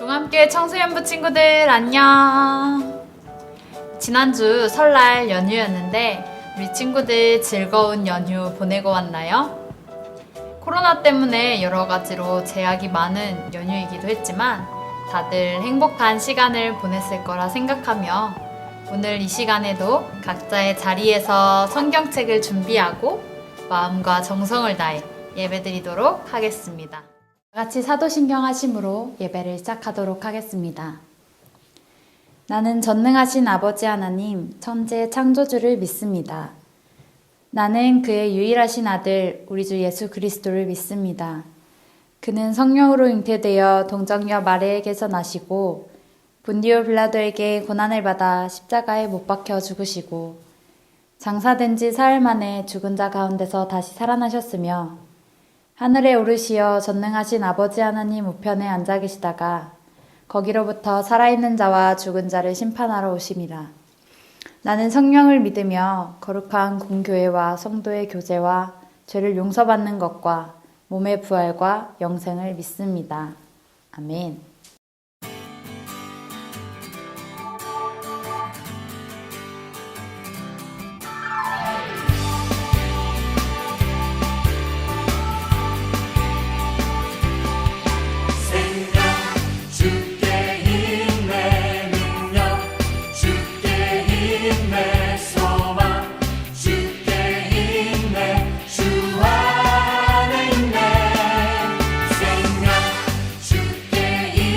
중함교회 청소년부 친구들 안녕. 지난주 설날 연휴였는데 우리 친구들 즐거운 연휴 보내고 왔나요? 코로나 때문에 여러 가지로 제약이 많은 연휴이기도 했지만 다들 행복한 시간을 보냈을 거라 생각하며 오늘 이 시간에도 각자의 자리에서 성경책을 준비하고 마음과 정성을 다해 예배드리도록 하겠습니다. 다 같이 사도신경 하심으로 예배를 시작하도록 하겠습니다. 나는 전능하신 아버지 하나님, 천재 창조주를 믿습니다. 나는 그의 유일하신 아들, 우리 주 예수 그리스도를 믿습니다. 그는 성령으로 잉태되어 동정녀 마리아에게서 나시고 본디오 빌라도에게 고난을 받아 십자가에 못 박혀 죽으시고 장사된 지 사흘 만에 죽은 자 가운데서 다시 살아나셨으며 하늘에 오르시어 전능하신 아버지 하나님 우편에 앉아 계시다가 거기로부터 살아있는 자와 죽은 자를 심판하러 오심이라. 나는 성령을 믿으며 거룩한 공교회와 성도의 교제와 죄를 용서받는 것과 몸의 부활과 영생을 믿습니다. 아멘. 주께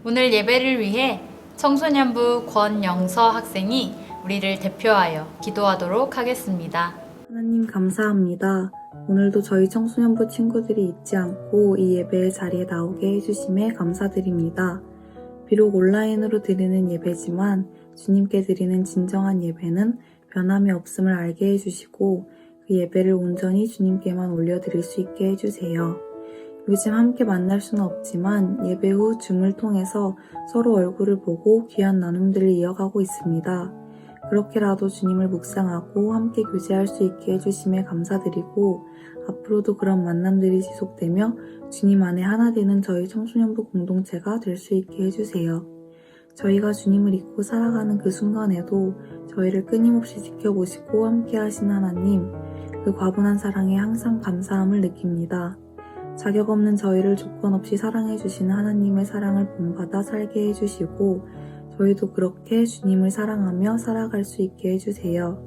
오늘 예배를 위해 청소년부 권영서 학생이 우리를 대표하여 기도하도록 하겠습니다. 하나님 감사합니다. 오늘도 저희 청소년부 친구들이 잊지 않고 이 예배의 자리에 나오게 해주심에 감사드립니다. 비록 온라인으로 드리는 예배지만 주님께 드리는 진정한 예배는 변함이 없음을 알게 해주시고 그 예배를 온전히 주님께만 올려드릴 수 있게 해주세요. 요즘 함께 만날 수는 없지만 예배 후 줌을 통해서 서로 얼굴을 보고 귀한 나눔들을 이어가고 있습니다. 그렇게라도 주님을 묵상하고 함께 교제할 수 있게 해주심에 감사드리고 앞으로도 그런 만남들이 지속되며 주님 안에 하나 되는 저희 청소년부 공동체가 될 수 있게 해주세요. 저희가 주님을 잊고 살아가는 그 순간에도 저희를 끊임없이 지켜보시고 함께 하신 하나님, 그 과분한 사랑에 항상 감사함을 느낍니다. 자격 없는 저희를 조건 없이 사랑해 주시는 하나님의 사랑을 본받아 살게 해주시고 저희도 그렇게 주님을 사랑하며 살아갈 수 있게 해주세요.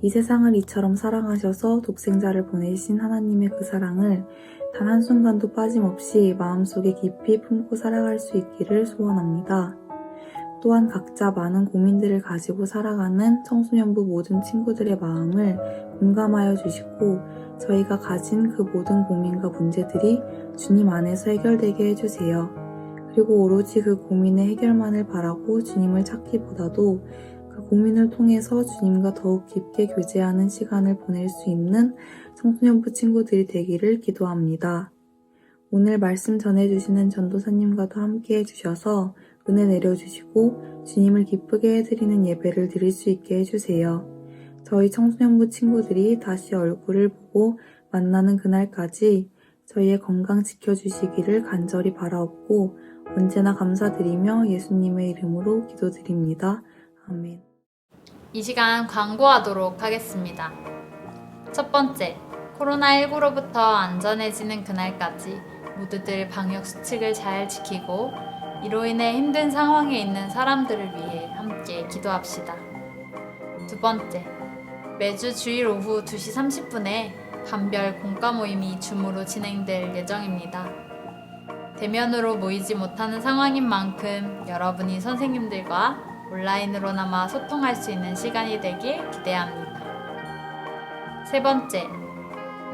이 세상을 이처럼 사랑하셔서 독생자를 보내신 하나님의 그 사랑을 단 한순간도 빠짐없이 마음속에 깊이 품고 살아갈 수 있기를 소원합니다. 또한 각자 많은 고민들을 가지고 살아가는 청소년부 모든 친구들의 마음을 공감하여 주시고 저희가 가진 그 모든 고민과 문제들이 주님 안에서 해결되게 해주세요. 그리고 오로지 그 고민의 해결만을 바라고 주님을 찾기보다도 그 고민을 통해서 주님과 더욱 깊게 교제하는 시간을 보낼 수 있는 청소년부 친구들이 되기를 기도합니다. 오늘 말씀 전해주시는 전도사님과도 함께 해주셔서 은혜 내려주시고 주님을 기쁘게 해드리는 예배를 드릴 수 있게 해주세요. 저희 청소년부 친구들이 다시 얼굴을 보고 만나는 그날까지 저희의 건강 지켜주시기를 간절히 바라옵고 언제나 감사드리며 예수님의 이름으로 기도드립니다. 아멘. 이 시간 광고하도록 하겠습니다. 첫 번째, 코로나19로부터 안전해지는 그날까지 모두들 방역 수칙을 잘 지키고 이로 인해 힘든 상황에 있는 사람들을 위해 함께 기도합시다. 두 번째, 매주 주일 오후 2시 30분에 반별 공과 모임이 줌으로 진행될 예정입니다. 대면으로 모이지 못하는 상황인 만큼 여러분이 선생님들과 온라인으로나마 소통할 수 있는 시간이 되길 기대합니다. 세 번째,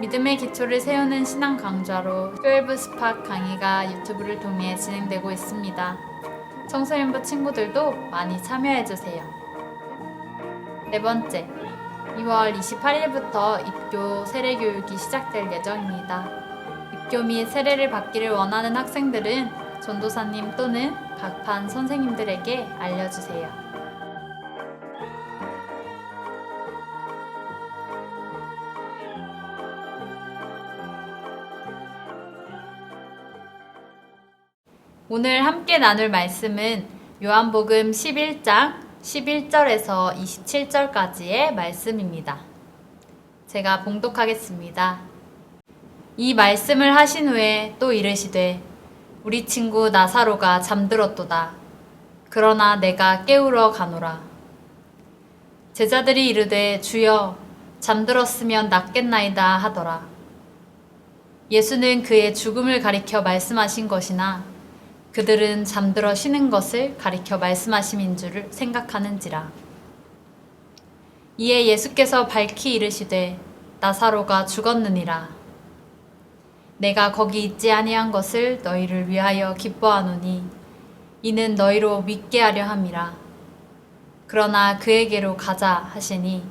믿음의 기초를 세우는 신앙 강좌로 12 스팟 강의가 유튜브를 통해 진행되고 있습니다. 청소년부 친구들도 많이 참여해주세요. 네 번째, 2월 28일부터 입교 세례 교육이 시작될 예정입니다. 입교 및 세례를 받기를 원하는 학생들은 전도사님 또는 각반 선생님들에게 알려주세요. 오늘 함께 나눌 말씀은 요한복음 11장 11절에서 27절까지의 말씀입니다. 제가 봉독하겠습니다. 이 말씀을 하신 후에 또 이르시되 우리 친구 나사로가 잠들었도다. 그러나 내가 깨우러 가노라. 제자들이 이르되 주여 잠들었으면 낫겠나이다 하더라. 예수는 그의 죽음을 가리켜 말씀하신 것이나 그들은 잠들어 쉬는 것을 가리켜 말씀하심인 줄을 생각하는지라. 이에 예수께서 밝히 이르시되 나사로가 죽었느니라. 내가 거기 있지 아니한 것을 너희를 위하여 기뻐하노니 이는 너희로 믿게 하려 함이라. 그러나 그에게로 가자 하시니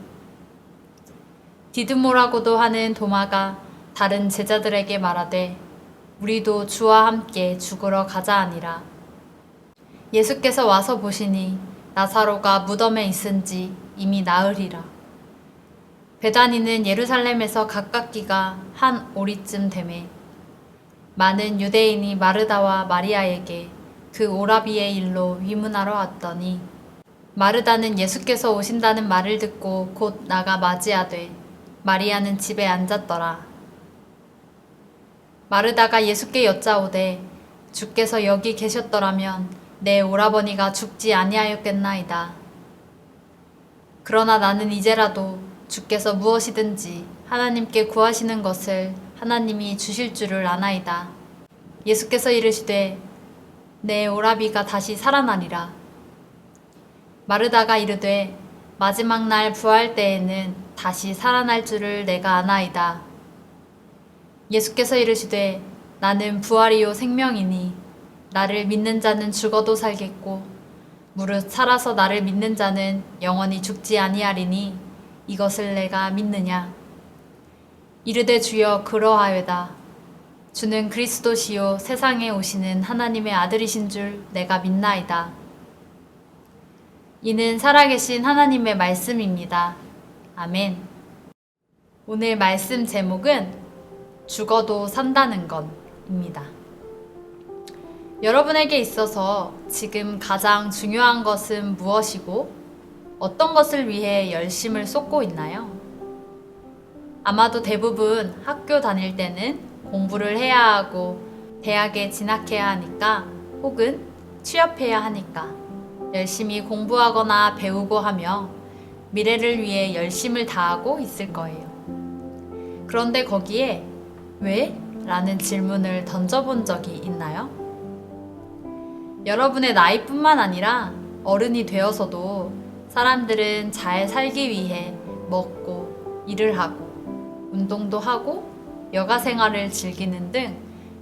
디드모라고도 하는 도마가 다른 제자들에게 말하되 우리도 주와 함께 죽으러 가자 하니라. 예수께서 와서 보시니 나사로가 무덤에 있은지 이미 나으리라. 베다니는 예루살렘에서 가깝기가 한 오리쯤 되매 많은 유대인이 마르다와 마리아에게 그 오라비의 일로 위문하러 왔더니 마르다는 예수께서 오신다는 말을 듣고 곧 나가 맞이하되 마리아는 집에 앉았더라. 마르다가 예수께 여짜오되 주께서 여기 계셨더라면 내 오라버니가 죽지 아니하였겠나이다. 그러나 나는 이제라도 주께서 무엇이든지 하나님께 구하시는 것을 하나님이 주실 줄을 아나이다. 예수께서 이르시되 내 오라비가 다시 살아나리라. 마르다가 이르되 마지막 날 부활 때에는 다시 살아날 줄을 내가 아나이다. 예수께서 이르시되 나는 부활이요 생명이니 나를 믿는 자는 죽어도 살겠고 무릇 살아서 나를 믿는 자는 영원히 죽지 아니하리니 이것을 내가 믿느냐. 이르되 주여 그러하여다. 주는 그리스도시요 세상에 오시는 하나님의 아들이신 줄 내가 믿나이다. 이는 살아계신 하나님의 말씀입니다. 아멘. 오늘 말씀 제목은 죽어도 산다는 것입니다. 여러분에게 있어서 지금 가장 중요한 것은 무엇이고 어떤 것을 위해 열심을 쏟고 있나요? 아마도 대부분 학교 다닐 때는 공부를 해야 하고 대학에 진학해야 하니까 혹은 취업해야 하니까 열심히 공부하거나 배우고 하며 미래를 위해 열심을 다하고 있을 거예요. 그런데 거기에 왜? 라는 질문을 던져본 적이 있나요? 여러분의 나이뿐만 아니라 어른이 되어서도 사람들은 잘 살기 위해 먹고 일을 하고 운동도 하고 여가 생활을 즐기는 등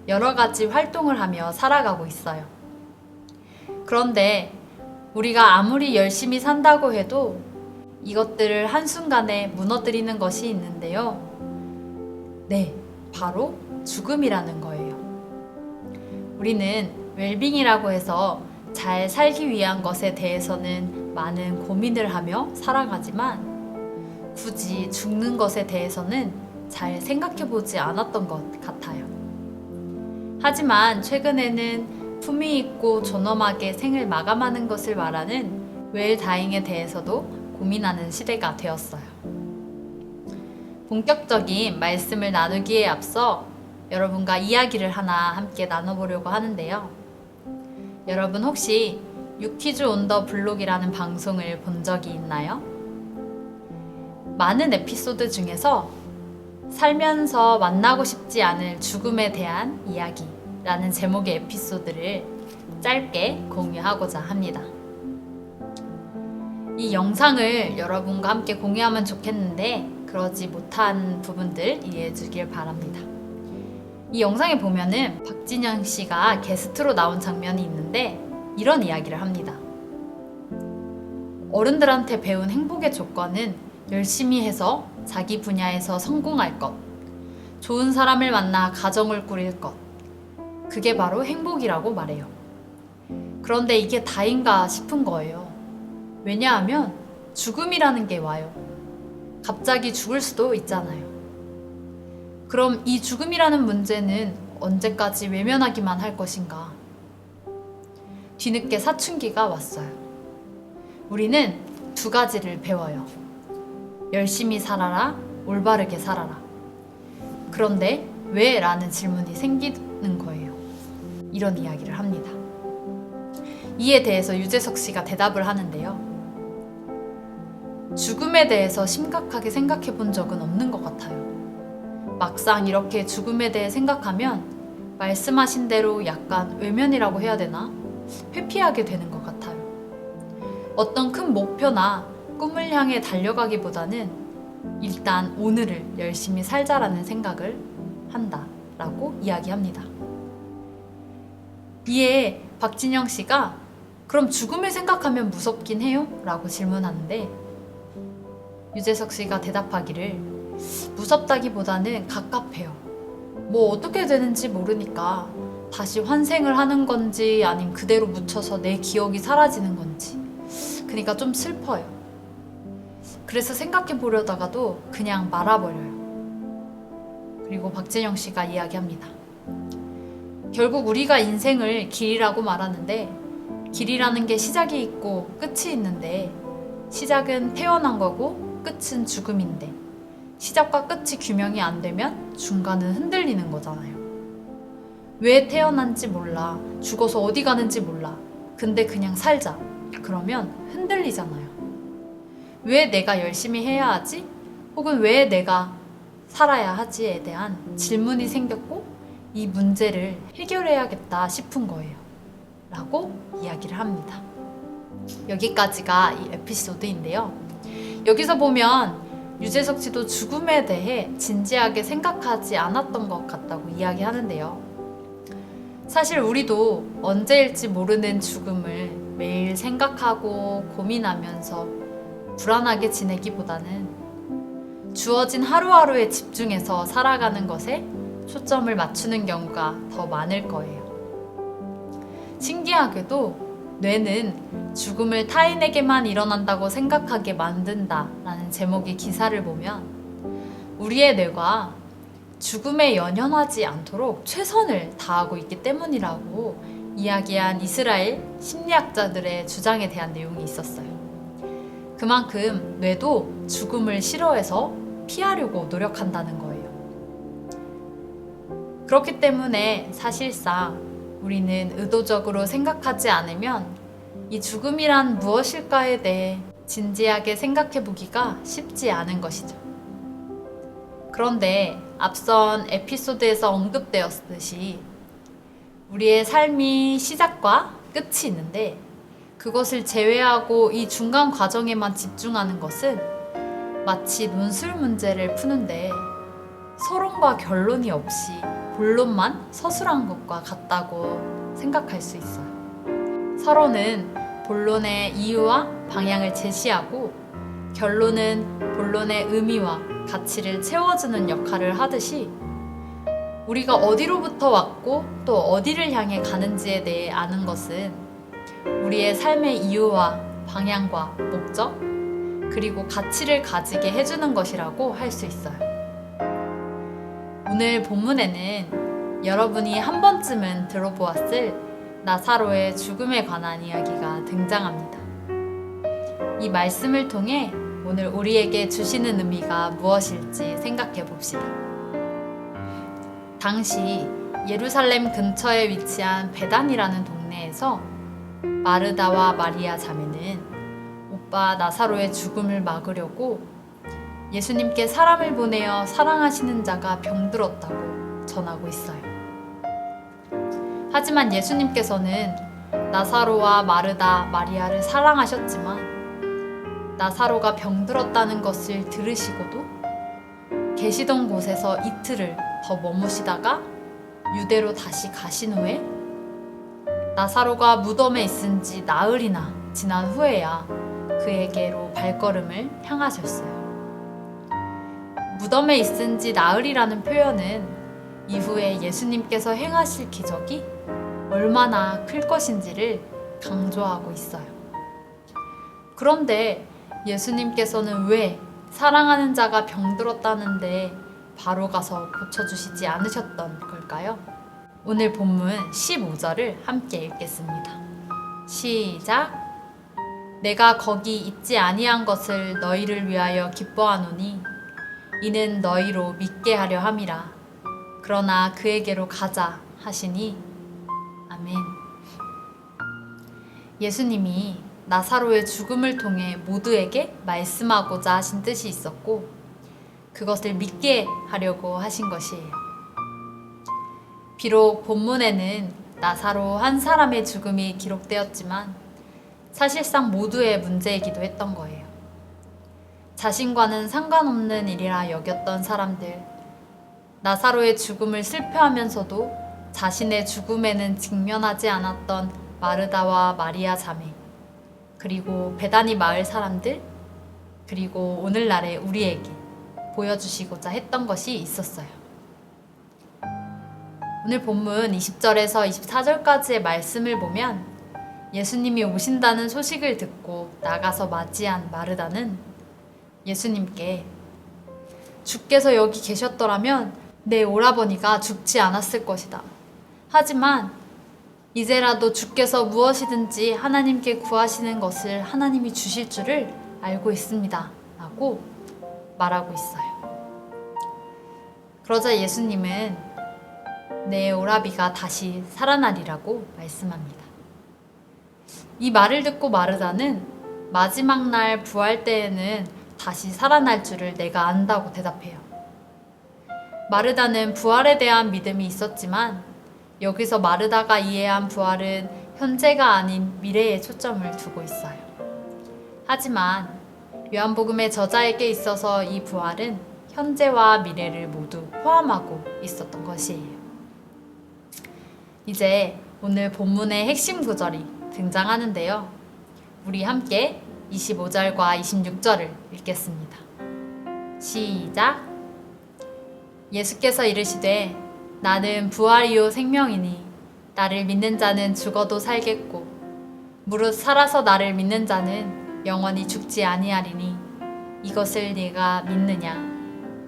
여러 가지 활동을 하며 살아가고 있어요. 그런데 우리가 아무리 열심히 산다고 해도 이것들을 한순간에 무너뜨리는 것이 있는데요. 네, 바로 죽음이라는 거예요. 우리는 웰빙이라고 해서 잘 살기 위한 것에 대해서는 많은 고민을 하며 살아가지만 굳이 죽는 것에 대해서는 잘 생각해 보지 않았던 것 같아요. 하지만 최근에는 품위 있고 존엄하게 생을 마감하는 것을 말하는 웰다잉에 대해서도 고민하는 시대가 되었어요. 본격적인 말씀을 나누기에 앞서 여러분과 이야기를 하나 함께 나눠보려고 하는데요. 여러분 혹시 유퀴즈 온 더 블록이라는 방송을 본 적이 있나요? 많은 에피소드 중에서 살면서 만나고 싶지 않을 죽음에 대한 이야기라는 제목의 에피소드를 짧게 공유하고자 합니다. 이 영상을 여러분과 함께 공유하면 좋겠는데 그러지 못한 부분들 이해해 주길 바랍니다. 이 영상에 보면은 박진영 씨가 게스트로 나온 장면이 있는데 이런 이야기를 합니다. 어른들한테 배운 행복의 조건은 열심히 해서 자기 분야에서 성공할 것, 좋은 사람을 만나 가정을 꾸릴 것, 그게 바로 행복이라고 말해요. 그런데 이게 다인가 싶은 거예요. 왜냐하면 죽음이라는 게 와요. 갑자기 죽을 수도 있잖아요. 그럼 이 죽음이라는 문제는 언제까지 외면하기만 할 것인가? 뒤늦게 사춘기가 왔어요. 우리는 두 가지를 배워요. 열심히 살아라, 올바르게 살아라. 그런데 왜? 라는 질문이 생기는 거예요. 이런 이야기를 합니다. 이에 대해서 유재석 씨가 대답을 하는데요. 죽음에 대해서 심각하게 생각해 본 적은 없는 것 같아요. 막상 이렇게 죽음에 대해 생각하면 말씀하신 대로 약간 외면이라고 해야 되나? 회피하게 되는 것 같아요. 어떤 큰 목표나 꿈을 향해 달려가기보다는 일단 오늘을 열심히 살자라는 생각을 한다라고 이야기합니다. 이에 박진영 씨가 그럼 죽음을 생각하면 무섭긴 해요? 라고 질문하는데 유재석 씨가 대답하기를 무섭다기보다는 갑갑해요. 뭐 어떻게 되는지 모르니까 다시 환생을 하는 건지 아님 그대로 묻혀서 내 기억이 사라지는 건지 그러니까 좀 슬퍼요. 그래서 생각해 보려다가도 그냥 말아버려요. 그리고 박진영 씨가 이야기합니다. 결국 우리가 인생을 길이라고 말하는데 길이라는 게 시작이 있고 끝이 있는데 시작은 태어난 거고 끝은 죽음인데 시작과 끝이 규명이 안 되면 중간은 흔들리는 거잖아요. 왜 태어난지 몰라. 죽어서 어디 가는지 몰라. 근데 그냥 살자. 그러면 흔들리잖아요. 왜 내가 열심히 해야 하지? 혹은 왜 내가 살아야 하지에 대한 질문이 생겼고 이 문제를 해결해야겠다 싶은 거예요. 라고 이야기를 합니다. 여기까지가 이 에피소드인데요. 여기서 보면 유재석 씨도 죽음에 대해 진지하게 생각하지 않았던 것 같다고 이야기하는데요. 사실 우리도 언제일지 모르는 죽음을 매일 생각하고 고민하면서 불안하게 지내기보다는 주어진 하루하루에 집중해서 살아가는 것에 초점을 맞추는 경우가 더 많을 거예요. 신기하게도 뇌는 죽음을 타인에게만 일어난다고 생각하게 만든다 라는 제목의 기사를 보면 우리의 뇌가 죽음에 연연하지 않도록 최선을 다하고 있기 때문이라고 이야기한 이스라엘 심리학자들의 주장에 대한 내용이 있었어요. 그만큼 뇌도 죽음을 싫어해서 피하려고 노력한다는 거예요. 그렇기 때문에 사실상 우리는 의도적으로 생각하지 않으면 이 죽음이란 무엇일까에 대해 진지하게 생각해 보기가 쉽지 않은 것이죠. 그런데 앞선 에피소드에서 언급되었듯이 우리의 삶이 시작과 끝이 있는데 그것을 제외하고 이 중간 과정에만 집중하는 것은 마치 논술 문제를 푸는데 서론과 결론이 없이 본론만 서술한 것과 같다고 생각할 수 있어요. 서론은 본론의 이유와 방향을 제시하고 결론은 본론의 의미와 가치를 채워주는 역할을 하듯이 우리가 어디로부터 왔고 또 어디를 향해 가는지에 대해 아는 것은 우리의 삶의 이유와 방향과 목적 그리고 가치를 가지게 해주는 것이라고 할 수 있어요. 오늘 본문에는 여러분이 한 번쯤은 들어보았을 나사로의 죽음에 관한 이야기가 등장합니다. 이 말씀을 통해 오늘 우리에게 주시는 의미가 무엇일지 생각해 봅시다. 당시 예루살렘 근처에 위치한 베단이라는 동네에서 마르다와 마리아 자매는 오빠 나사로의 죽음을 막으려고 예수님께 사람을 보내어 사랑하시는 자가 병들었다고 전하고 있어요. 하지만 예수님께서는 나사로와 마르다, 마리아를 사랑하셨지만 나사로가 병들었다는 것을 들으시고도 계시던 곳에서 이틀을 더 머무시다가 유대로 다시 가신 후에 나사로가 무덤에 있은 지 나흘이나 지난 후에야 그에게로 발걸음을 향하셨어요. 무덤에 있은 지 나흘이라는 표현은 이후에 예수님께서 행하실 기적이 얼마나 클 것인지를 강조하고 있어요. 그런데 예수님께서는 왜 사랑하는 자가 병들었다는데 바로 가서 고쳐주시지 않으셨던 걸까요? 오늘 본문 15절을 함께 읽겠습니다. 시작! 내가 거기 있지 아니한 것을 너희를 위하여 기뻐하노니 이는 너희로 믿게 하려 함이라. 그러나 그에게로 가자 하시니 아멘. 예수님이 나사로의 죽음을 통해 모두에게 말씀하고자 하신 뜻이 있었고 그것을 믿게 하려고 하신 것이에요. 비록 본문에는 나사로 한 사람의 죽음이 기록되었지만 사실상 모두의 문제이기도 했던 거예요. 자신과는 상관없는 일이라 여겼던 사람들, 나사로의 죽음을 슬퍼하면서도 자신의 죽음에는 직면하지 않았던 마르다와 마리아 자매, 그리고 베다니 마을 사람들, 그리고 오늘날의 우리에게 보여주시고자 했던 것이 있었어요. 오늘 본문 20절에서 24절까지의 말씀을 보면 예수님이 오신다는 소식을 듣고 나가서 맞이한 마르다는 예수님께 주께서 여기 계셨더라면 내 오라버니가 죽지 않았을 것이다. 하지만 이제라도 주께서 무엇이든지 하나님께 구하시는 것을 하나님이 주실 줄을 알고 있습니다. 라고 말하고 있어요. 그러자 예수님은 내 오라비가 다시 살아나리라고 말씀합니다. 이 말을 듣고 마르다는 마지막 날 부활 때에는 다시 살아날 줄을 내가 안다고 대답해요. 마르다는 부활에 대한 믿음이 있었지만 여기서 마르다가 이해한 부활은 현재가 아닌 미래에 초점을 두고 있어요. 하지만 요한복음의 저자에게 있어서 이 부활은 현재와 미래를 모두 포함하고 있었던 것이에요. 이제 오늘 본문의 핵심 구절이 등장하는데요. 우리 함께 25절과 26절을 읽겠습니다. 시작! 예수께서 이르시되 나는 부활이요 생명이니 나를 믿는 자는 죽어도 살겠고 무릇 살아서 나를 믿는 자는 영원히 죽지 아니하리니 이것을 네가 믿느냐?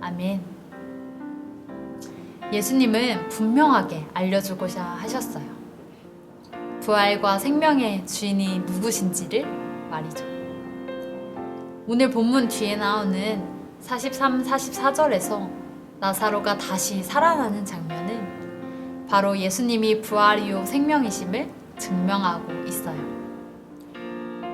아멘. 예수님은 분명하게 알려주고자 하셨어요. 부활과 생명의 주인이 누구신지를 말이죠. 오늘 본문 뒤에 나오는 43, 44절에서 나사로가 다시 살아나는 장면은 바로 예수님이 부활이요 생명이심을 증명하고 있어요.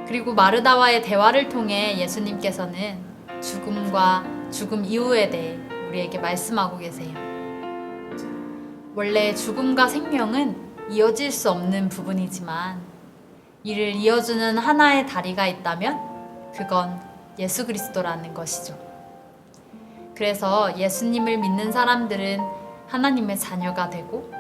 그리고 마르다와의 대화를 통해 예수님께서는 죽음과 죽음 이후에 대해 우리에게 말씀하고 계세요. 원래 죽음과 생명은 이어질 수 없는 부분이지만 이를 이어주는 하나의 다리가 있다면 그건 예수 그리스도라는 것이죠. 그래서 예수님을 믿는 사람들은 하나님의 자녀가 되고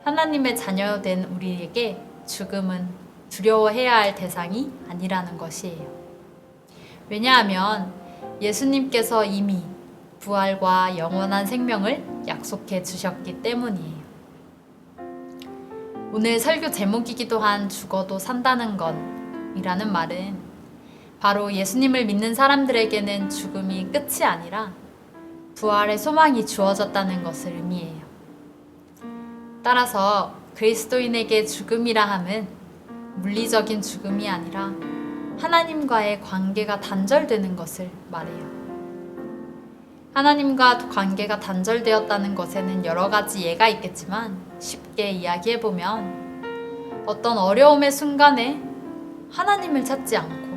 하나님의 자녀된 우리에게 죽음은 두려워해야 할 대상이 아니라는 것이에요. 왜냐하면 예수님께서 이미 부활과 영원한 생명을 약속해 주셨기 때문이에요. 오늘 설교 제목이기도 한 죽어도 산다는 건 이라는 말은 바로 예수님을 믿는 사람들에게는 죽음이 끝이 아니라 부활의 소망이 주어졌다는 것을 의미해요. 따라서 그리스도인에게 죽음이라 함은 물리적인 죽음이 아니라 하나님과의 관계가 단절되는 것을 말해요. 하나님과 관계가 단절되었다는 것에는 여러 가지 예가 있겠지만 쉽게 이야기해보면 어떤 어려움의 순간에 하나님을 찾지 않고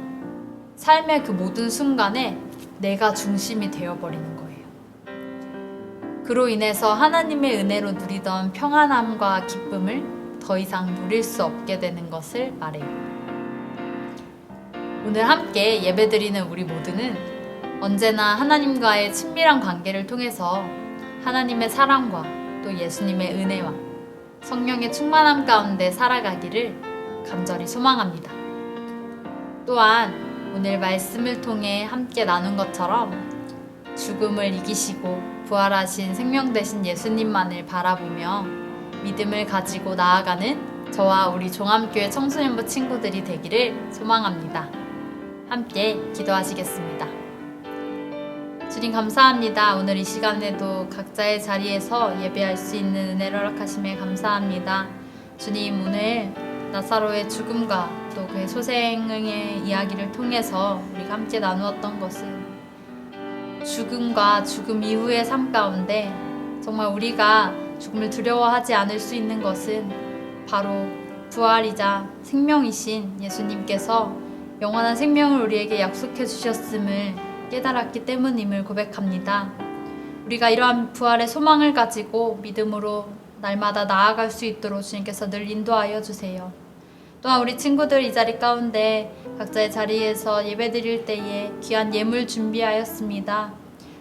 삶의 그 모든 순간에 내가 중심이 되어버리는 거예요. 그로 인해서 하나님의 은혜로 누리던 평안함과 기쁨을 더 이상 누릴 수 없게 되는 것을 말해요. 오늘 함께 예배드리는 우리 모두는 언제나 하나님과의 친밀한 관계를 통해서 하나님의 사랑과 또 예수님의 은혜와 성령의 충만함 가운데 살아가기를 간절히 소망합니다. 또한 오늘 말씀을 통해 함께 나눈 것처럼 죽음을 이기시고 부활하신 생명 되신 예수님만을 바라보며 믿음을 가지고 나아가는 저와 우리 종암교회 청소년부 친구들이 되기를 소망합니다. 함께 기도하시겠습니다. 주님 감사합니다. 오늘 이 시간에도 각자의 자리에서 예배할 수 있는 은혜를 허락하심에 감사합니다. 주님 오늘 나사로의 죽음과 또 그의 소생의 이야기를 통해서 우리가 함께 나누었던 것은 죽음과 죽음 이후의 삶 가운데 정말 우리가 죽음을 두려워하지 않을 수 있는 것은 바로 부활이자 생명이신 예수님께서 영원한 생명을 우리에게 약속해 주셨음을 깨달았기 때문임을 고백합니다. 우리가 이러한 부활의 소망을 가지고 믿음으로 날마다 나아갈 수 있도록 주님께서 늘 인도하여 주세요. 또한 우리 친구들 이 자리 가운데 각자의 자리에서 예배드릴 때에 귀한 예물 준비하였습니다.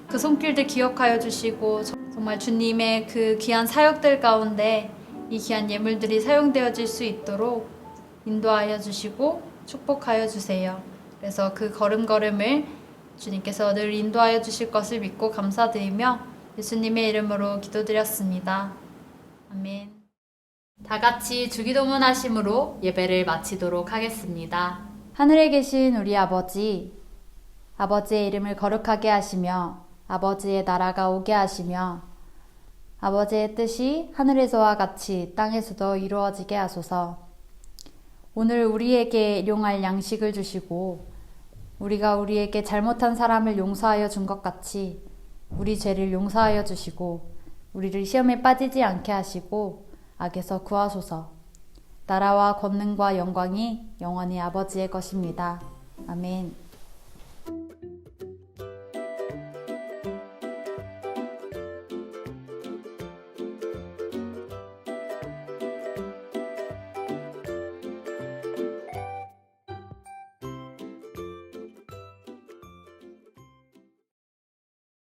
그 손길들 기억하여 주시고 정말 주님의 그 귀한 사역들 가운데 이 귀한 예물들이 사용되어질 수 있도록 인도하여 주시고 축복하여 주세요. 그래서 그 걸음걸음을 주님께서 늘 인도하여 주실 것을 믿고 감사드리며 예수님의 이름으로 기도드렸습니다. 아멘. 다 같이 주기도문 하심으로 예배를 마치도록 하겠습니다. 하늘에 계신 우리 아버지, 아버지의 이름을 거룩하게 하시며 아버지의 나라가 오게 하시며 아버지의 뜻이 하늘에서와 같이 땅에서도 이루어지게 하소서. 오늘 우리에게 일용할 양식을 주시고 우리가 우리에게 잘못한 사람을 용서하여 준 것 같이 우리 죄를 용서하여 주시고 우리를 시험에 빠지지 않게 하시고 악에서 구하소서. 나라와 권능과 영광이 영원히 아버지의 것입니다. 아멘.